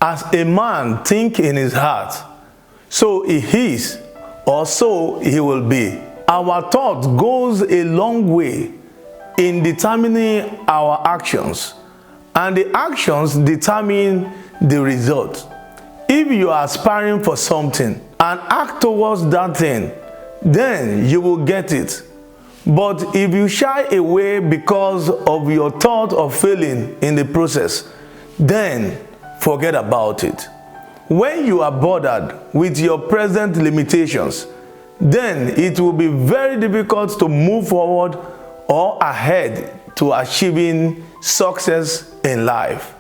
As a man think in his heart, so he is, or so he will be. Our thought goes a long way in determining our actions, and the actions determine the result. If you are aspiring for something and act towards that thing, then you will get it. But if you shy away because of your thought of failing in the process, then forget about it. When you are bothered with your present limitations, then it will be very difficult to move forward or ahead to achieving success in life.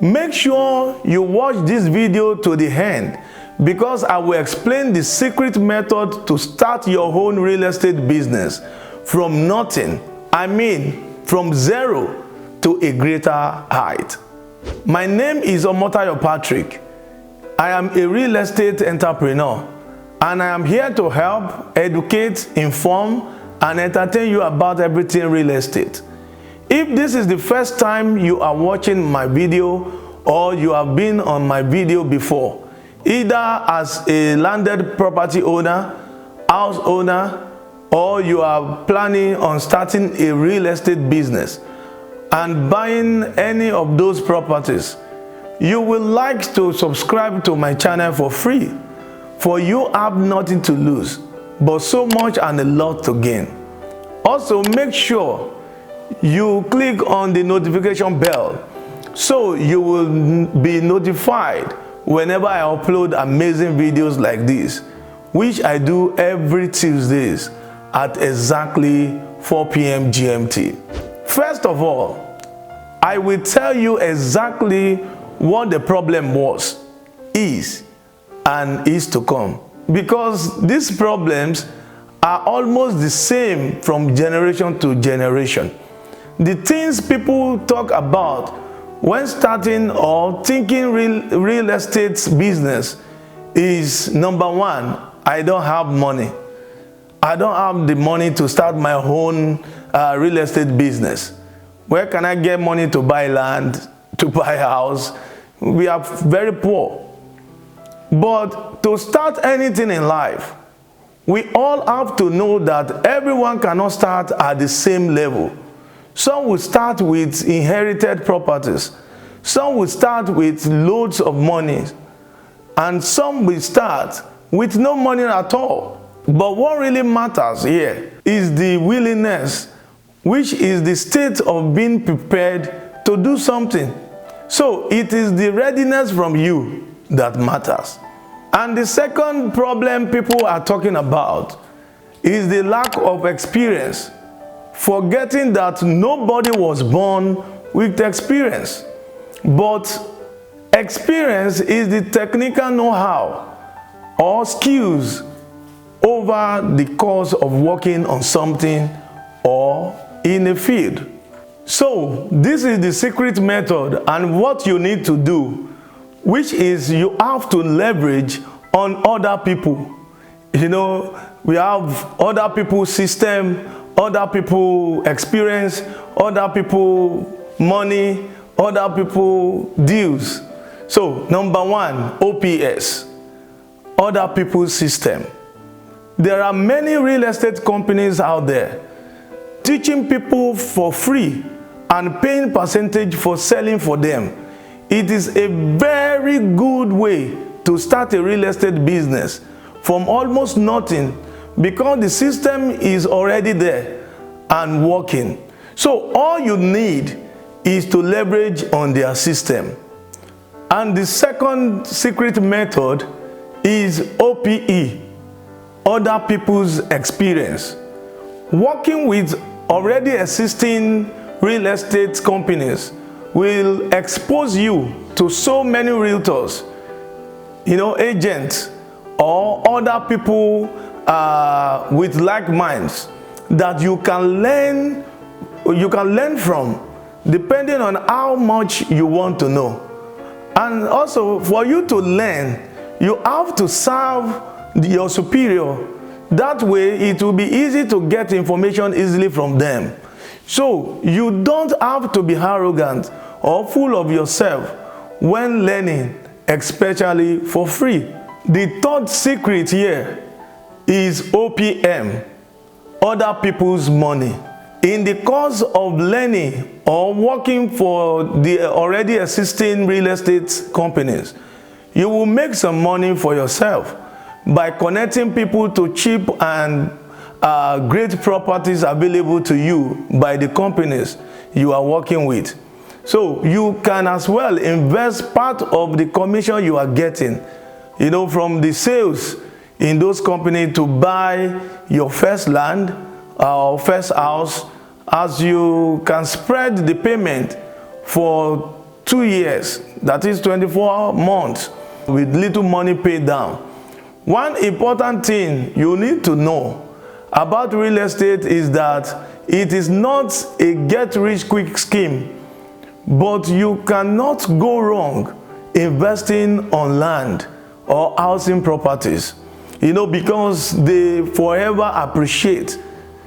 Make sure you watch this video to the end, because I will explain the secret method to start your own real estate business from nothing, from zero to a greater height. My name is Omotayo Patrick. I am a real estate entrepreneur, and I am here to help, educate, inform, and entertain you about everything real estate. If this is the first time you are watching my video, or you have been on my video before, either as a landed property owner, house owner, or you are planning on starting a real estate business and buying any of those properties, you will like to subscribe to my channel for free, for you have nothing to lose, but so much and a lot to gain. Also, make sure you click on the notification bell so you will be notified whenever I upload amazing videos like this, which I do every Tuesdays at exactly 4 p.m. GMT. First of all, I will tell you exactly what the problem was, is, and is to come, because these problems are almost the same from generation to generation. The things people talk about when starting or thinking real estate business is, number one, I don't have money. I don't have the money to start my own real estate business. Where can I get money to buy land, to buy a house? We are very poor. But to start anything in life, we all have to know that everyone cannot start at the same level. Some will start with inherited properties. Some will start with loads of money. And some will start with no money at all. But what really matters here is the willingness, which is the state of being prepared to do something. So it is the readiness from you that matters. And the second problem people are talking about is the lack of experience, forgetting that nobody was born with experience. But experience is the technical know-how or skills over the course of working on something or in a field. So this is the secret method and what you need to do, which is you have to leverage on other people. You know, we have other people's system, other people's experience, other people's money, other people's deals. So number one, OPS, other people's system. There are many real estate companies out there teaching people for free and paying percentage for selling for them. It is a very good way to start a real estate business from almost nothing, because the system is already there and working. So all you need is to leverage on their system. And the second secret method is OPE, other people's experience. Working with already existing real estate companies will expose you to so many realtors, agents, or other people with like minds that you can learn from, depending on how much you want to know. And also, for you to learn, you have to serve your superior. That way it will be easy to get information easily from them. So you don't have to be arrogant or full of yourself when learning especially for free. The third secret here is OPM, other people's money. In the course of learning or working for the already existing real estate companies, you will make some money for yourself by connecting people to cheap and great properties available to you by the companies you are working with. So you can as well invest part of the commission you are getting, from the sales in those companies to buy your first land or first house, as you can spread the payment for 2 years, that is 24 months, with little money paid down. One important thing you need to know about real estate is that it is not a get-rich-quick scheme, but you cannot go wrong investing on land or housing properties, because they forever appreciate,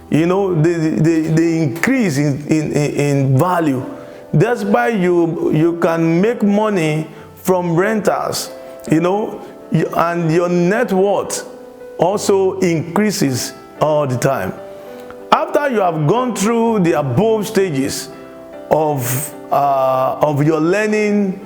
they increase in value. That's why you can make money from renters, and your net worth also increases all the time. After you have gone through the above stages of your learning,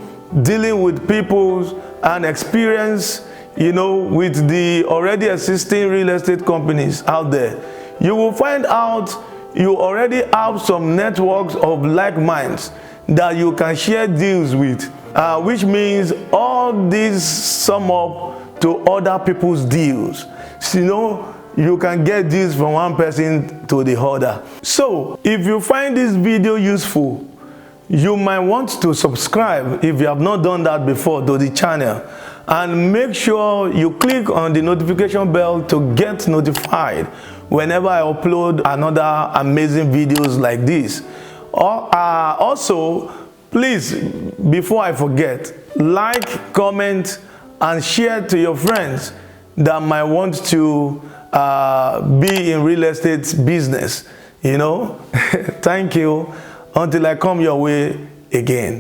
dealing with people and experience, with the already existing real estate companies out there, you will find out you already have some networks of like minds that you can share deals with, which means all these sum up to other people's deals. So, you can get deals from one person to the other. So if you find this video useful, you might want to subscribe if you have not done that before to the channel, and make sure you click on the notification bell to get notified whenever I upload another amazing videos like this. Also, please, before I forget, like, comment, and share to your friends that might want to be in real estate business. Thank you. Until I come your way again.